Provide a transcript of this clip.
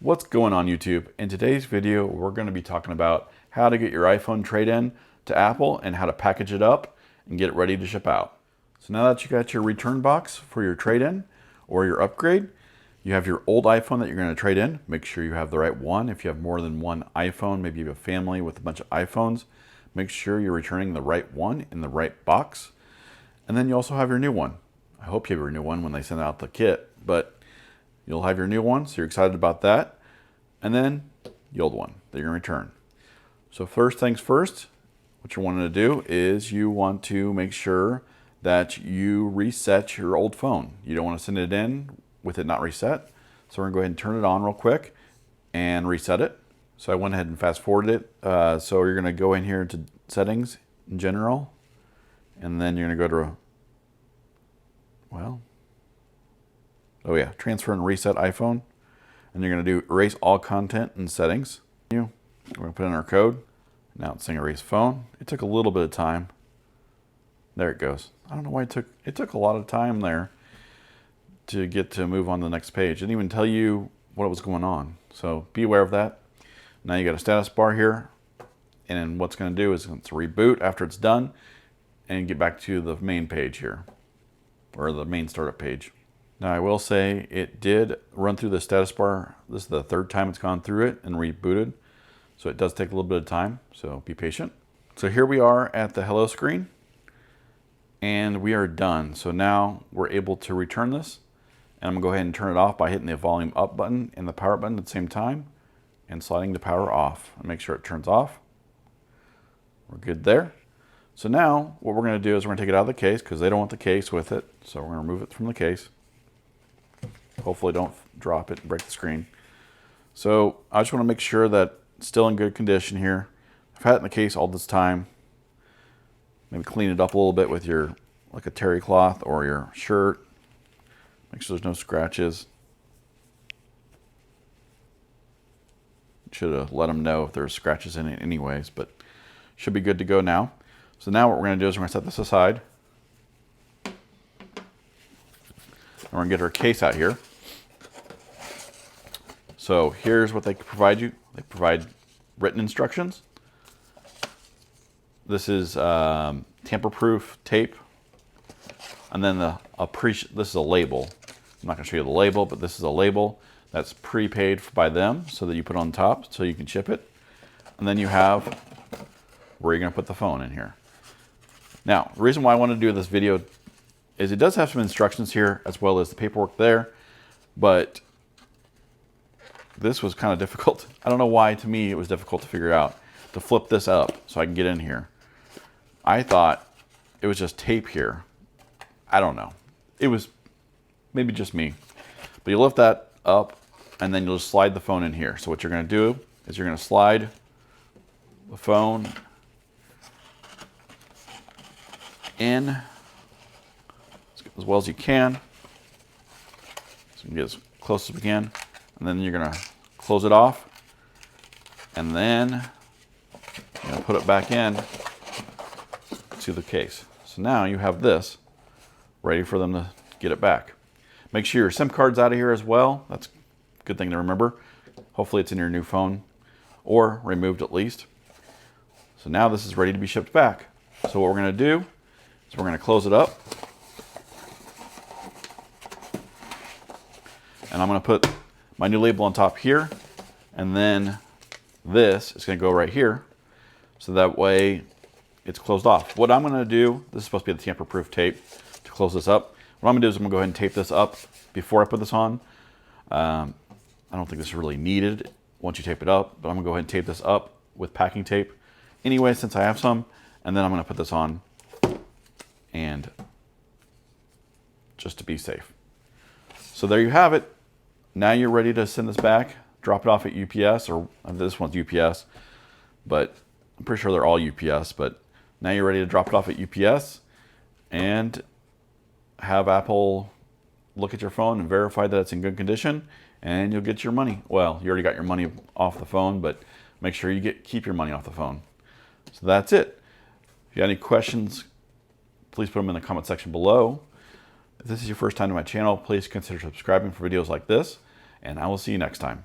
What's going on YouTube? In today's video, we're going to be talking about how to get your iPhone trade-in to Apple and how to package it up and get it ready to ship out. So now that you got your return box for your trade-in or your upgrade, you have your old iPhone that you're going to trade in. Make sure you have the right one. If you have more than one iPhone, maybe you have a family with a bunch of iPhones, make sure you're returning the right one in the right box. And then you also have your new one. I hope you have your new one when they send out the kit, but you'll have your new one, so you're excited about that. And then the old one that you're going to return. So first things first, what you want to do is you want to make sure that you reset your old phone. You don't want to send it in with it not reset. So we're going to go ahead and turn it on real quick and reset it. So I went ahead and fast forwarded it. So you're going to go in here to settings in general, and then you're going to go to, transfer and reset iPhone. And you're going to do erase all content and settings. We're going to put in our code. Now it's saying erase phone. It took a little bit of time. There it goes. I don't know why it took a lot of time there to get to move on to the next page. It didn't even tell you what was going on. So be aware of that. Now you got a status bar here. And then what's going to do is it's reboot after it's done and get back to the main page here, or the main startup page. Now I will say it did run through the status bar. This is the third time it's gone through it and rebooted. So it does take a little bit of time, so be patient. So here we are at the hello screen and we are done. So now we're able to return this, and I'm gonna go ahead and turn it off by hitting the volume up button and the power button at the same time and sliding the power off and make sure it turns off. We're good there. So now what we're gonna do is we're gonna take it out of the case because they don't want the case with it. So we're gonna remove it from the case. Hopefully don't drop it and break the screen. So I just want to make sure that it's still in good condition here. I've had it in the case all this time. Maybe clean it up a little bit with your, like a terry cloth or your shirt. Make sure there's no scratches. Should have let them know if there's scratches in it anyways, but should be good to go now. So now what we're going to do is we're going to set this aside. And we're going to get our case out here. So here's what they provide you. They provide written instructions. This is tamper-proof tape. And then this is a label. I'm not going to show you the label, but this is a label that's prepaid by them so that you put on top so you can ship it. And then you have where you're going to put the phone in here. Now, the reason why I want to do this video is it does have some instructions here as well as the paperwork there, but this was kind of difficult. I don't know why, to me, it was difficult to figure out to flip this up so I can get in here. I thought it was just tape here. I don't know. It was maybe just me. But you lift that up and then you'll just slide the phone in here. So what you're going to do is you're going to slide the phone in as well as you can. So you can get as close as we can. And then you're going to close it off. And then you're going to put it back in to the case. So now you have this ready for them to get it back. Make sure your SIM card's out of here as well. That's a good thing to remember. Hopefully it's in your new phone or removed at least. So now this is ready to be shipped back. So what we're going to do is we're going to close it up. And I'm going to put my new label on top here, and then this is going to go right here, so that way it's closed off. What I'm going to do, this is supposed to be the tamper-proof tape to close this up. What I'm going to do is I'm going to go ahead and tape this up before I put this on. I don't think this is really needed once you tape it up, but I'm going to go ahead and tape this up with packing tape anyway, since I have some, and then I'm going to put this on, and just to be safe. So there you have it. Now you're ready to send this back, drop it off at UPS, or this one's UPS, but I'm pretty sure they're all UPS, but now you're ready to drop it off at UPS and have Apple look at your phone and verify that it's in good condition, and you'll get your money. Well, you already got your money off the phone, but make sure you keep your money off the phone. So that's it. If you have any questions, please put them in the comment section below. If this is your first time to my channel, please consider subscribing for videos like this, and I will see you next time.